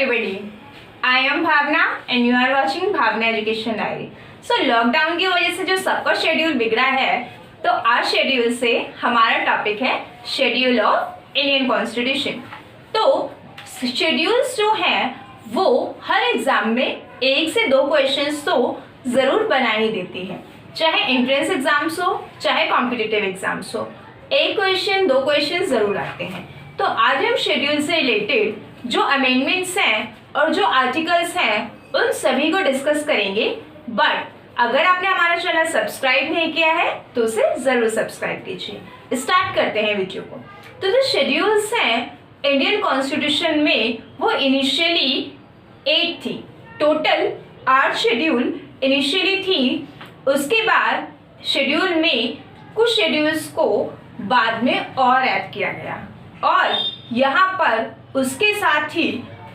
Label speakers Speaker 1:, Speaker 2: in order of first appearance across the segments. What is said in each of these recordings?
Speaker 1: everybody. I am Bhavna and you are watching Bhavna Education Diary. So lockdown की वजह से जो सबका शेड्यूल बिगड़ा है, तो आज शेड्यूल से हमारा टॉपिक है शेड्यूल ऑफ इंडियन कॉन्स्टिट्यूशन। तो शेड्यूल्स जो हैं वो हर एग्जाम में 1 से 2 क्वेश्चंस तो ज़रूर बना ही देती है, चाहे एंट्रेंस एग्जाम्स हो चाहे कॉम्पिटिटिव एग्जाम्स हो। 1 क्वेश्चन 2 क्वेश्चन ज़रूर आते हैं। तो आज हम शेड्यूल से रिलेटेड जो अमेंडमेंट्स हैं और जो आर्टिकल्स हैं उन सभी को डिस्कस करेंगे। बट अगर आपने हमारा चैनल सब्सक्राइब नहीं किया है तो उसे ज़रूर सब्सक्राइब कीजिए। स्टार्ट करते हैं वीडियो को। तो जो शेड्यूल्स हैं इंडियन कॉन्स्टिट्यूशन में वो इनिशियली 8 थी। टोटल 8 शेड्यूल इनिशियली थी। उसके बाद शेड्यूल में कुछ शेड्यूल्स को बाद में और ऐड किया गया और यहाँ पर उसके साथ ही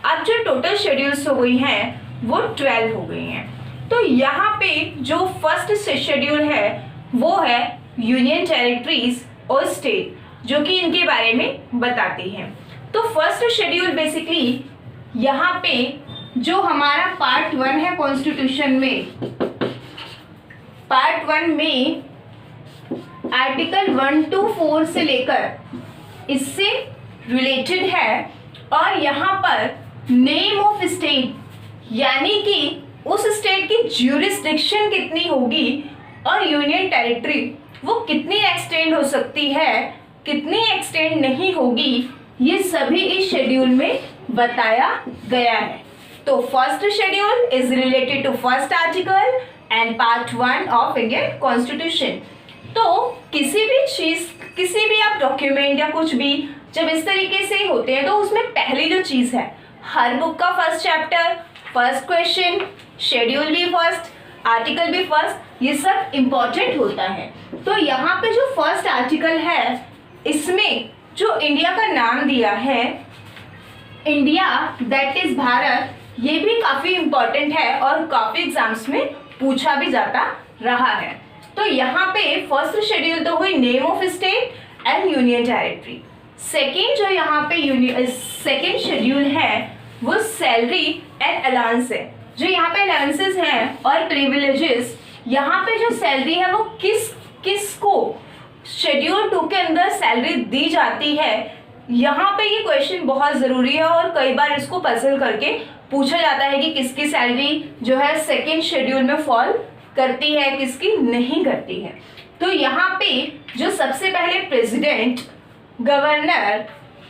Speaker 1: अब जो टोटल शेड्यूल्स हो गई हैं वो 12 हो गई हैं। तो यहाँ पे जो फर्स्ट शेड्यूल है वो है यूनियन टेरिटरीज और स्टेट, जो कि इनके बारे में बताती हैं। तो फर्स्ट शेड्यूल बेसिकली यहाँ पे जो हमारा पार्ट 1 है कॉन्स्टिट्यूशन में, पार्ट 1 में आर्टिकल 1 to 4 से लेकर इससे रिलेटेड है। और यहाँ पर नेम ऑफ स्टेट, यानी कि उस स्टेट की ज्यूरिसडिक्शन कितनी होगी और यूनियन टेरिटरी वो कितनी एक्सटेंड हो सकती है, कितनी एक्सटेंड नहीं होगी, ये सभी इस शेड्यूल में बताया गया है। तो first schedule is related to first article and part 1 of Indian constitution. तो किसी भी चीज़, किसी भी आप डॉक्यूमेंट या कुछ भी जब इस तरीके से होते हैं तो उसमें पहली जो चीज़ है, हर बुक का first chapter, first question, schedule भी फर्स्ट, आर्टिकल भी फर्स्ट, ये सब इम्पॉर्टेंट होता है। तो यहाँ पे जो फर्स्ट आर्टिकल है इसमें जो इंडिया का नाम दिया है, इंडिया दैट इज भारत, ये भी काफ़ी इम्पॉर्टेंट है और काफ़ी एग्जाम्स में पूछा भी जाता रहा है। तो यहाँ पे फर्स्ट शेड्यूल तो हुई name of state and union territory. Second जो यहाँ पे सेकेंड शेड्यूल है वो सैलरी एंड अलाउंस है। जो यहाँ पे अलाउंसेस हैं और प्रिविलेजेस, यहाँ पे जो सैलरी है वो किस को शेड्यूल 2 के अंदर सैलरी दी जाती है, यहाँ पे ये क्वेश्चन बहुत ज़रूरी है और कई बार इसको पजल करके पूछा जाता है कि किसकी सैलरी जो है सेकेंड शेड्यूल में फॉल करती है, किसकी नहीं करती है। तो यहाँ पे जो सबसे पहले president, governor,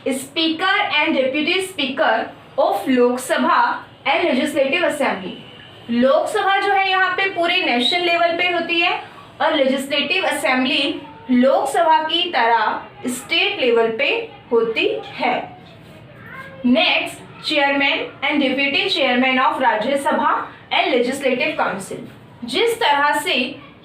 Speaker 1: speaker and deputy speaker of Lok Sabha and legislative assembly, Lok Sabha जो है यहाँ पे पूरे नेशनल लेवल पे होती है और लेजिस्लेटिव असेंबली लोकसभा की तरह स्टेट लेवल पे होती है। Next, chairman and deputy chairman of Rajya Sabha and legislative council. जिस तरह से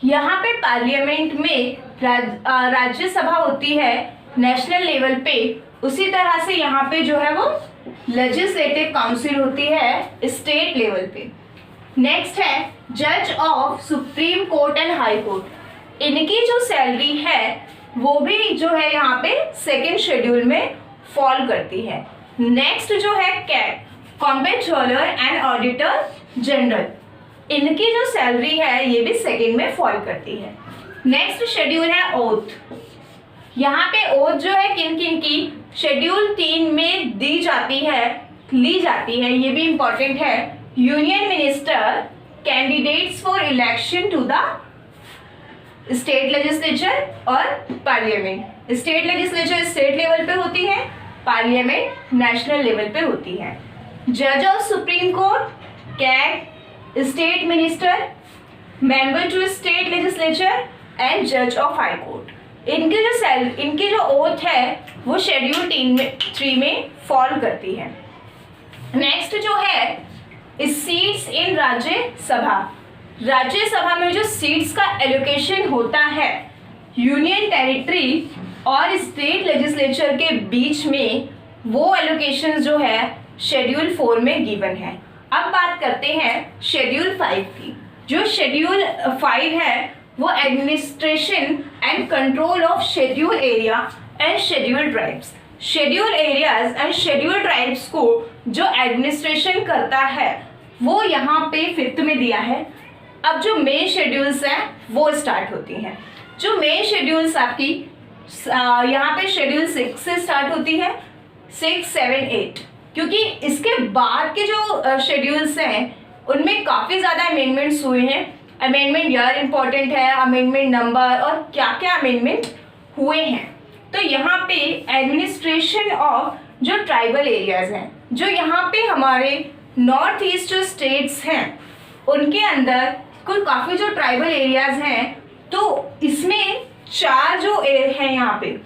Speaker 1: यहाँ पे पार्लियामेंट में राज्यसभा होती है नेशनल लेवल पे, उसी तरह से यहाँ पे जो है वो लेजिस्लेटिव काउंसिल होती है स्टेट लेवल पे। नेक्स्ट है जज of supreme court and high court. इनकी जो सैलरी है वो भी जो है यहाँ पे सेकेंड शेड्यूल में फॉल करती है। नेक्स्ट जो है कैग, कॉम्पेट्रोलर एंड ऑडिटर जनरल, इनकी जो सैलरी है ये भी सेकेंड में फॉल करती है। नेक्स्ट शेड्यूल है ओथ। यहाँ पे ओथ जो है किन किन की शेड्यूल 3 में दी जाती है, ली जाती है, ये भी इंपॉर्टेंट है। Union minister, candidates for election to the state legislature और parliament. State legislature state level पे होती है, पार्लियामेंट नेशनल लेवल पे होती है। जज of supreme court, CAG, state minister, member to state legislature and जज ऑफ हाई कोर्ट। इनकी जो ओथ है वो शेड्यूल 3 में फॉल करती है। नेक्स्ट जो है सीट्स इन राज्यसभा। राज्यसभा में जो सीट्स का एलोकेशन होता है यूनियन टेरिटरी और स्टेट लेजिस्लेचर के बीच में, वो एलोकेशन जो है शेड्यूल 4 में गिवन है। अब बात करते हैं शेड्यूल 5 की। जो शेड्यूल 5 है वो administration and control of schedule area and schedule tribes. Schedule areas and schedule tribes को जो एडमिनिस्ट्रेशन करता है वो यहाँ पे 5th में दिया है। अब जो मेन शेड्यूल्स हैं वो स्टार्ट होती हैं। जो मेन शेड्यूल्स आपकी यहाँ पे शेड्यूल 6 से स्टार्ट होती है, 6, 7, 8, क्योंकि इसके बाद के जो शेड्यूल्स हैं उनमें काफ़ी ज़्यादा अमेंडमेंट्स हुए हैं। अमेंडमेंट ईयर इंपॉर्टेंट है, अमेंडमेंट नंबर और क्या क्या अमेंडमेंट हुए हैं। तो यहाँ पे एडमिनिस्ट्रेशन ऑफ जो ट्राइबल एरियाज हैं, जो यहाँ पे हमारे नॉर्थ ईस्ट जो स्टेट्स हैं उनके अंदर कुल काफ़ी जो ट्राइबल एरियाज हैं, तो इसमें 4 जो हैं यहाँ पे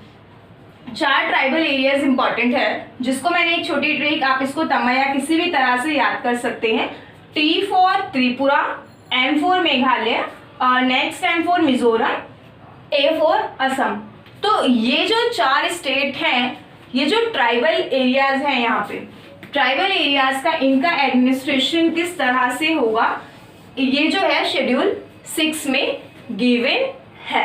Speaker 1: 4 ट्राइबल एरियाज इंपॉर्टेंट है, जिसको मैंने एक छोटी ट्रिक, आप इसको तमया किसी भी तरह से याद कर सकते हैं। T for Tripura, M for Meghalaya, next M for Mizoram, A for Assam. तो ये जो 4 स्टेट हैं, ये जो ट्राइबल एरियाज हैं, यहाँ पे ट्राइबल एरियाज का इनका एडमिनिस्ट्रेशन किस तरह से होगा, ये जो है शेड्यूल 6 में गिवन है।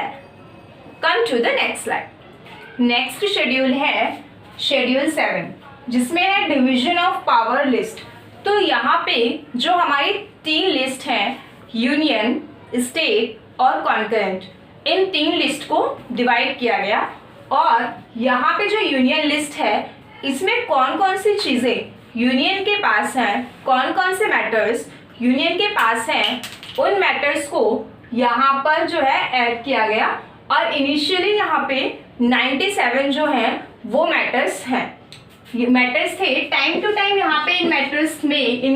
Speaker 1: Come to the next slide. Next schedule है शेड्यूल 7, जिसमें है डिवीजन ऑफ पावर लिस्ट। तो यहाँ पे जो हमारी 3 लिस्ट हैं, यूनियन, स्टेट और कॉन्करेंट, इन 3 लिस्ट को डिवाइड किया गया। और यहाँ पे जो यूनियन लिस्ट है इसमें कौन कौन सी चीज़ें यूनियन के पास हैं, कौन कौन से मैटर्स यूनियन के पास हैं, उन मैटर्स को यहाँ पर जो है ऐड किया गया। और इनिशियली यहाँ पे 97 जो हैं वो मैटर्स हैं, ये मैटर्स थे। टाइम टू टाइम यहाँ पे इन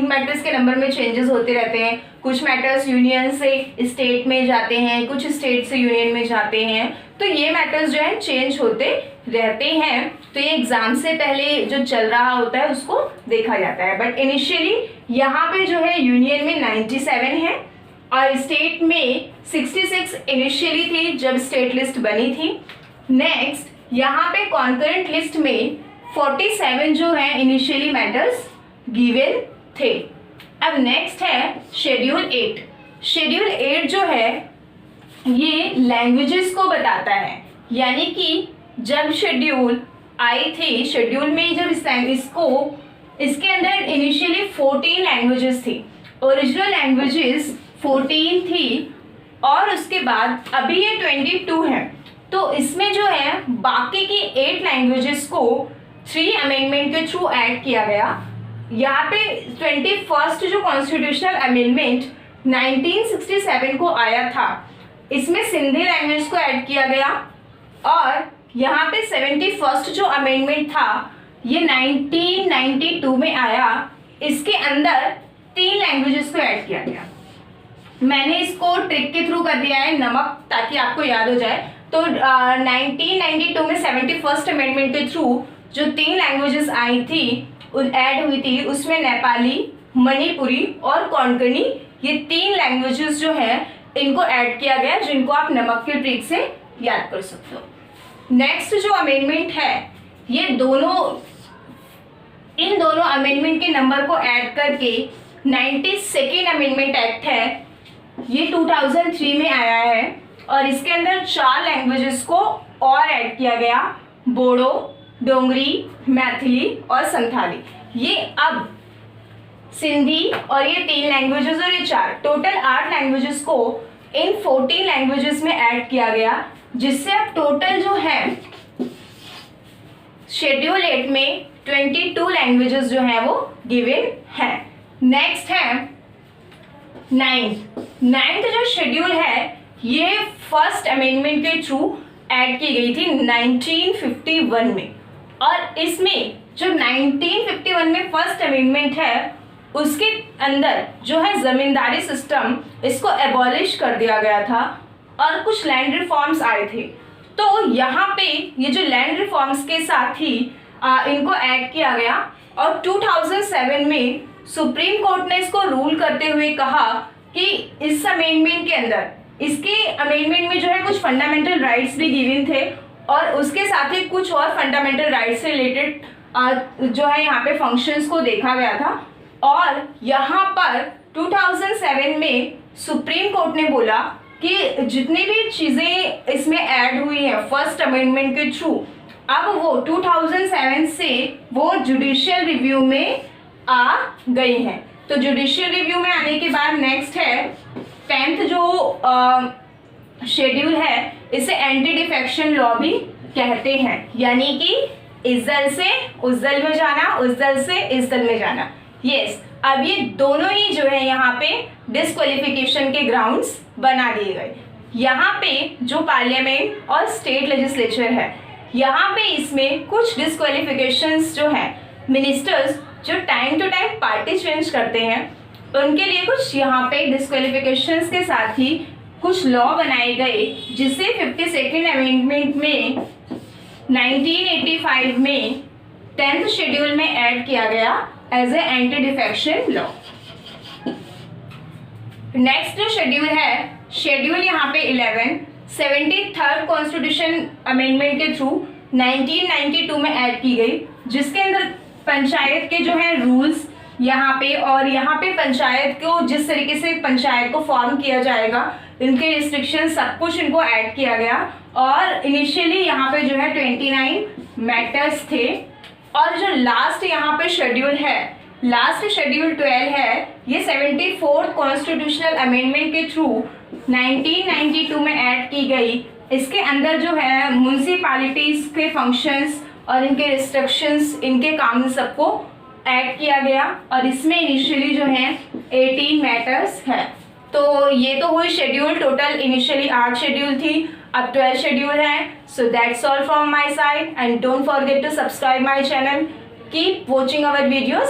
Speaker 1: मैटर्स के नंबर में चेंजेस होते रहते हैं। कुछ मैटर्स यूनियन से स्टेट में जाते हैं, कुछ स्टेट से यूनियन में जाते हैं, तो ये मैटर्स जो है चेंज होते रहते हैं। तो ये एग्जाम से पहले जो चल रहा होता है उसको देखा जाता है। बट इनिशियली यहाँ पे जो है यूनियन में 97 है और स्टेट में 66 इनिशियली थी जब स्टेट लिस्ट बनी थी। नेक्स्ट यहाँ पे कॉन्करेंट लिस्ट में 47 जो है इनिशियली मैटर्स गिवन थे। अब नेक्स्ट है शेड्यूल 8। शेड्यूल 8 जो है ये लैंग्वेजेस को बताता है, यानी कि जब शेड्यूल आई थी, शेड्यूल में जब इसके अंदर इनिशियली 14 लैंग्वेजेस थी, ओरिजिनल लैंग्वेजेस 14 थी और उसके बाद अभी ये 22 है। तो इसमें जो है बाकी की 8 लैंग्वेजेस को 3 अमेंडमेंट के थ्रू ऐड किया गया। यहाँ पे 21st जो कॉन्स्टिट्यूशनल अमेंडमेंट 1967 को आया था, इसमें सिंधी लैंग्वेज को ऐड किया गया। और यहाँ पे 71st जो अमेंडमेंट था ये 1992 में आया, इसके अंदर 3 लैंग्वेजेस को ऐड किया गया। मैंने इसको ट्रिक के थ्रू कर दिया है नमक, ताकि आपको याद हो जाए। तो 1992 में 71st अमेंडमेंट के थ्रू जो 3 लैंग्वेजेस आई थी ऐड हुई थी, उसमें नेपाली, मणिपुरी और कोंकणी, ये 3 लैंग्वेजेस जो हैं इनको ऐड किया गया, जिनको आप नमक के ट्रिक से याद कर सकते हो। नेक्स्ट जो अमेंडमेंट है ये इन दोनों अमेंडमेंट के नंबर को ऐड करके 92nd अमेंडमेंट एक्ट है, ये 2003 में आया है और इसके अंदर 4 लैंग्वेजेस को और ऐड किया गया, बोडो, डोंगरी, मैथिली और संथाली। ये अब सिंधी और ये 3 लैंग्वेजेस और ये 4 टोटल 8 लैंग्वेजेस को इन 14 लैंग्वेजेस में ऐड किया गया, जिससे अब टोटल जो है शेड्यूल 8 में 22 लैंग्वेजेस जो हैं वो गिवन है। नेक्स्ट है 9th जो शेड्यूल है ये फर्स्ट अमेंडमेंट के थ्रू ऐड की गई थी 1951 में। और इसमें जो 1951 में फर्स्ट अमेंडमेंट है उसके अंदर जो है जमींदारी सिस्टम, इसको एबॉलिश कर दिया गया था और कुछ लैंड रिफॉर्म्स आए थे। तो यहाँ पे ये जो लैंड रिफॉर्म्स के साथ ही इनको ऐड किया गया। और 2007 में सुप्रीम कोर्ट ने इसको रूल करते हुए कहा कि इस अमेंडमेंट के अंदर, इसके अमेंडमेंट में जो है कुछ फंडामेंटल राइट्स भी गिवन थे और उसके साथ ही कुछ और फंडामेंटल राइट्स से रिलेटेड जो है यहाँ पे फंक्शंस को देखा गया था। और यहाँ पर 2007 में सुप्रीम कोर्ट ने बोला कि जितनी भी चीज़ें इसमें ऐड हुई हैं फर्स्ट अमेंडमेंट के थ्रू, अब वो 2007 से वो जुडिशियल रिव्यू में आ गई हैं। तो जुडिशियल रिव्यू में आने के बाद नेक्स्ट है 10th जो शेड्यूल है, इसे एंटी डिफेक्शन लॉ भी कहते हैं, यानी कि इस दल से उस दल में जाना, उस दल से इस दल में जाना। यस, अब ये दोनों ही जो है यहाँ पे डिस्क्वालिफिकेशन के ग्राउंड्स बना दिए गए। यहाँ पे जो पार्लियामेंट और स्टेट लेजिस्लेचर है, यहाँ पे इसमें कुछ डिस्क्वालिफिकेशंस जो हैं, मिनिस्टर्स जो time to time party change करते हैं, उनके लिए कुछ यहाँ पे डिस्क्वालिफिकेशंस के साथ ही कुछ लॉ बनाए गए, जिसे 52nd अमेंडमेंट में 1985 में 10th शेड्यूल में ऐड किया गया as a anti defection law. Next जो शेड्यूल है, शेड्यूल यहाँ पे 11 73rd कॉन्स्टिट्यूशन अमेंडमेंट के थ्रू 1992 में ऐड की गई, जिसके अंदर पंचायत के जो है रूल्स यहाँ पे, और यहाँ पे पंचायत को जिस तरीके से पंचायत को फॉर्म किया जाएगा, इनके रिस्ट्रिक्शन सब कुछ इनको ऐड किया गया। और इनिशियली यहाँ पे जो है 29 मैटर्स थे। और जो लास्ट यहाँ पे शेड्यूल है, लास्ट शेड्यूल 12 है, ये 74th कॉन्स्टिट्यूशनल अमेंडमेंट के थ्रू 1992 में ऐड की गई। इसके अंदर जो है म्यूनसिपैलिटीज के फंक्शंस और इनके रिस्ट्रिक्शंस, इनके कानून सबको ऐड किया गया, और इसमें इनिशियली जो है 18 मैटर्स है। तो ये तो हुई शेड्यूल, टोटल इनिशियली 8 शेड्यूल थी, अब 12 शेड्यूल है। So that's all from my side, and don't forget to subscribe my channel, keep watching our videos.